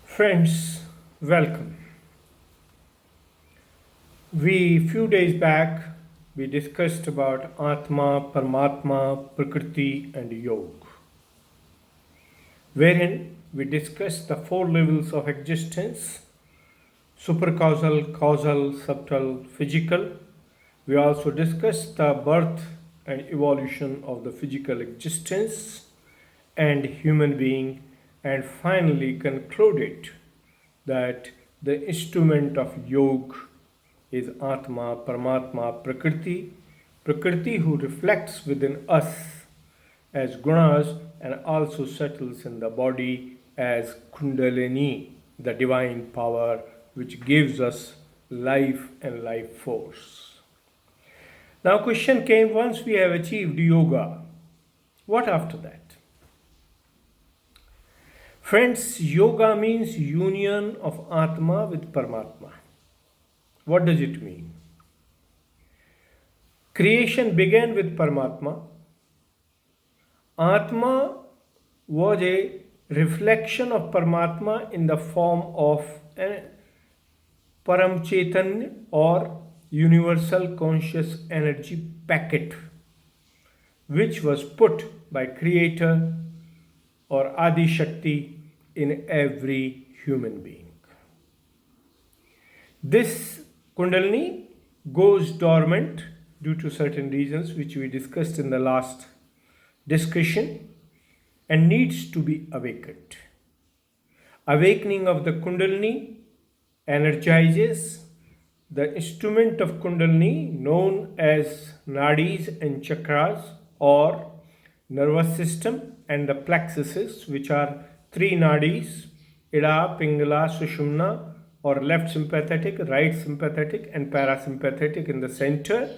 Friends, welcome. We few days back we discussed about Atma, Paramatma, Prakriti and Yoga, wherein we discussed the four levels of existence: supercausal, causal, subtle, physical. We also discussed the birth and evolution of the physical existence and human being, and finally concluded that the instrument of yoga is Atma, Paramatma, Prakriti, Prakriti who reflects within us as gunas and also settles in the body as Kundalini, the divine power which gives us life and life force. Now, question came, once we have achieved yoga, what after that? Friends, yoga means union of Atma with Paramatma. What does it mean? Creation began with Paramatma. Atma was a reflection of Paramatma in the form of a Param Chaitanya or universal conscious energy packet, which was put by Creator or Adi Shakti in every human being. This Kundalini goes dormant due to certain reasons which we discussed in the last discussion and needs to be awakened. Awakening of the Kundalini energizes the instrument of Kundalini known as nadis and chakras or nervous system and the plexuses, which are three nadis: Ida, Pingala, Sushumna, or left sympathetic, right sympathetic and parasympathetic in the center,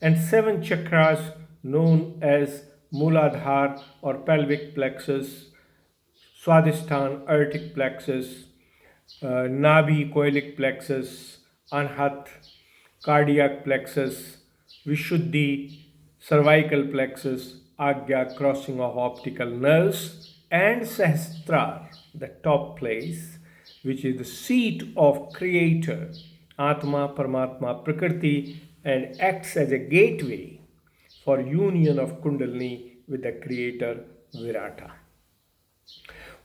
and seven chakras known as Mooladhara or pelvic plexus, Swadhisthana aortic plexus, Nabi coelic plexus, Anhat cardiac plexus, Vishuddhi cervical plexus, Agya crossing of optical nerves, and Sahasrara, the top place, which is the seat of Creator, Atma, Paramatma, Prakriti, and acts as a gateway for union of Kundalini with the Creator, Virata.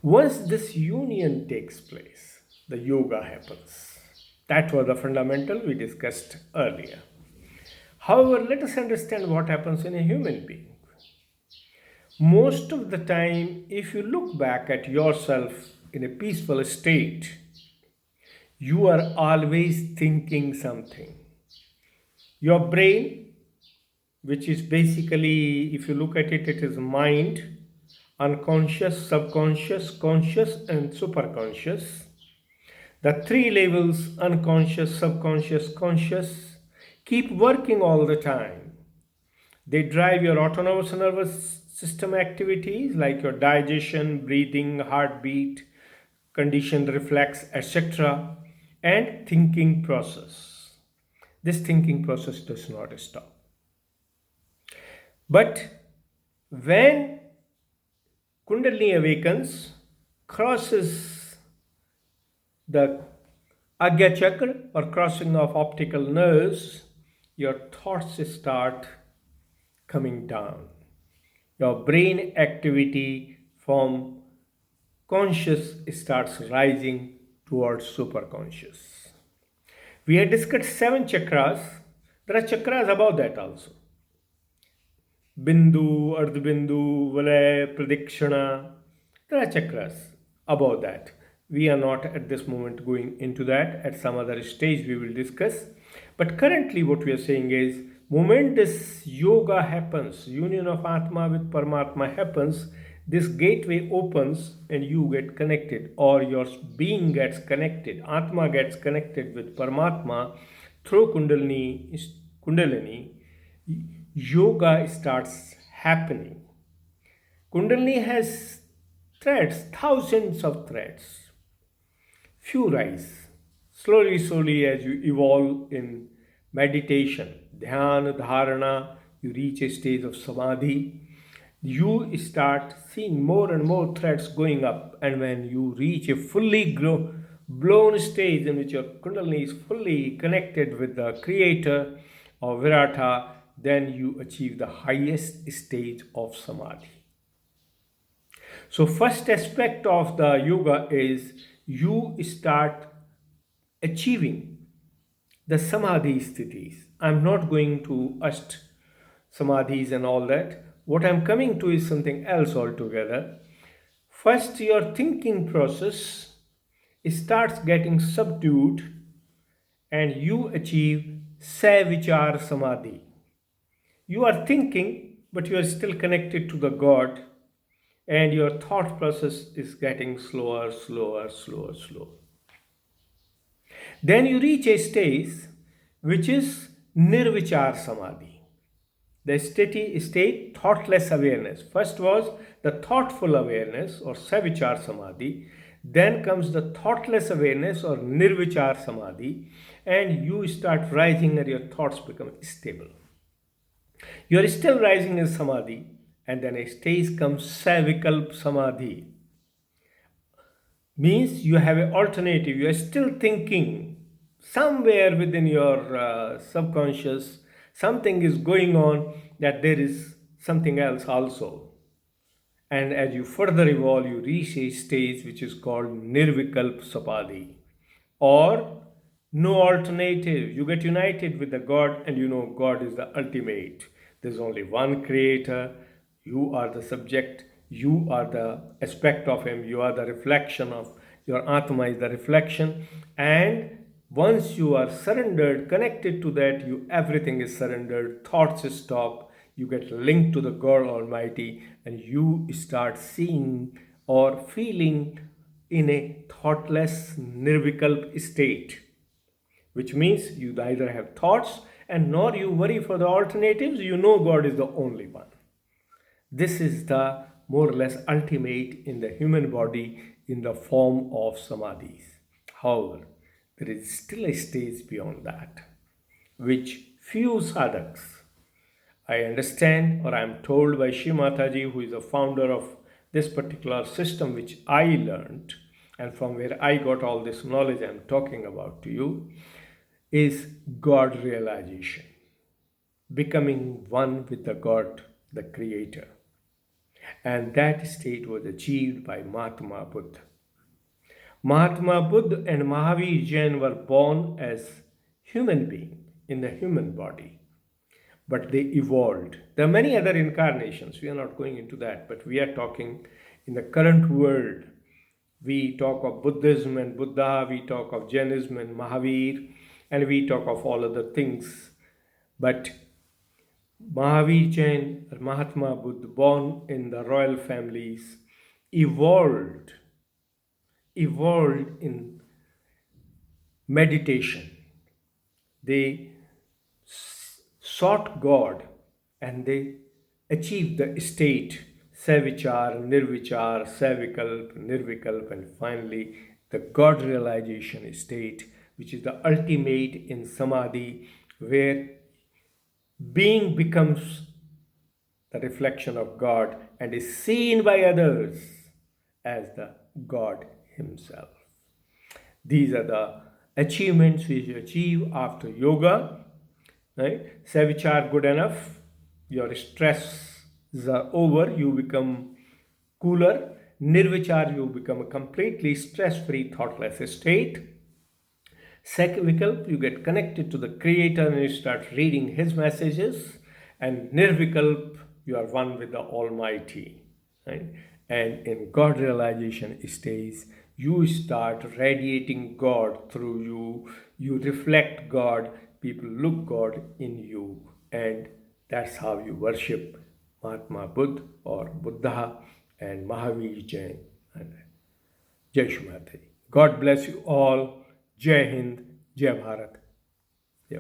Once this union takes place, the yoga happens. That was the fundamental we discussed earlier. However, let us understand what happens in a human being. Most of the time, if you look back at yourself in a peaceful state, you are always thinking something. Your brain, which is basically, if you look at it, it is mind, unconscious, subconscious, conscious, and superconscious. The three levels, unconscious, subconscious, conscious, keep working all the time. They drive your autonomous nervous system activities like your digestion, breathing, heartbeat, conditioned reflex, etc., and thinking process. This thinking process does not stop. But when Kundalini awakens, crosses the Agya chakra or crossing of optical nerves, your thoughts start coming down. Your brain activity from conscious starts rising towards superconscious. We had discussed seven chakras. There are chakras above that also. Bindu, Ardhabindu, Valay, Pradikshana. There are chakras above that. We are not at this moment going into that. At some other stage we will discuss. But currently what we are saying is, moment this yoga happens, union of Atma with Paramatma happens, this gateway opens and you get connected, or your being gets connected. Atma gets connected with Paramatma through Kundalini. Yoga starts happening. Kundalini has threads, thousands of threads. Few rise. Slowly, as you evolve in meditation, dhyana, dharana, you reach a stage of samadhi. you start seeing more and more threads going up, and when you reach a fully blown stage in which your kundalini is fully connected with the creator or virata, then you achieve the highest stage of samadhi. So first aspect of the yoga is you start achieving the samadhi sthitis. I'm not going to samadhis and all that. What I'm coming to is something else altogether. First, your thinking process starts getting subdued and you achieve savichar samadhi. You are thinking, but you are still connected to the God, and your thought process is getting slower, slower, slower, slower. Then you reach a stage which is nirvichar samadhi, the steady state thoughtless awareness. First was the thoughtful awareness or savichar samadhi, then comes the thoughtless awareness or nirvichar samadhi, and you start rising and your thoughts become stable. You are still rising in samadhi, and then a stage comes savikalp samadhi. Means you have an alternative, you are still thinking somewhere within your subconscious, something is going on, that there is something else also. And as you further evolve, you reach a stage which is called nirvikalp samadhi, or no alternative. You get united with the God, and you know God is the ultimate. There's only one creator. You are the subject. You are the aspect of Him. You are the reflection of your Atma, is the reflection. And once you are surrendered, connected to that, everything is surrendered. Thoughts stop. You get linked to the God Almighty, and you start seeing or feeling in a thoughtless nirvikalp state, which means you neither have thoughts and nor you worry for the alternatives. You know God is the only one. This is the more or less ultimate in the human body in the form of samadhis. However, there is still a stage beyond that, which few sadhaks, I understand, or I am told by Shri Mataji, who is the founder of this particular system which I learned and from where I got all this knowledge I'm talking about to you, is God realization, becoming one with the God, the Creator. And that state was achieved by Mahatma Buddha. Mahatma Buddha and Mahavir Jain were born as human beings in the human body, but they evolved. There are many other incarnations. We are not going into that, but we are talking in the current world. We talk of Buddhism and Buddha, we talk of Jainism and Mahavir, and we talk of all other things. But Mahavir Jain or Mahatma Buddha, born in the royal families, evolved in meditation. They sought God and they achieved the state savichar, nirvichar, savikalp, nirvikalp, and finally the God realization state, which is the ultimate in samadhi, where being becomes the reflection of God and is seen by others as the God Himself. These are the achievements which you achieve after yoga. Right? Savichar, good enough. Your stress are over. You become cooler. Nirvichar, you become a completely stress-free, thoughtless state. Savikalp, you get connected to the Creator and you start reading His messages. And Nirvikalp, you are one with the Almighty. Right? And in God realization stage, you start radiating God through you. You reflect God. People look God in you. And that's how you worship Mahatma Buddha or Buddha and Mahavir Jain. And Jai Shri Mataji. God bless you all. Jai Hind, Jai Bharat. Yeah.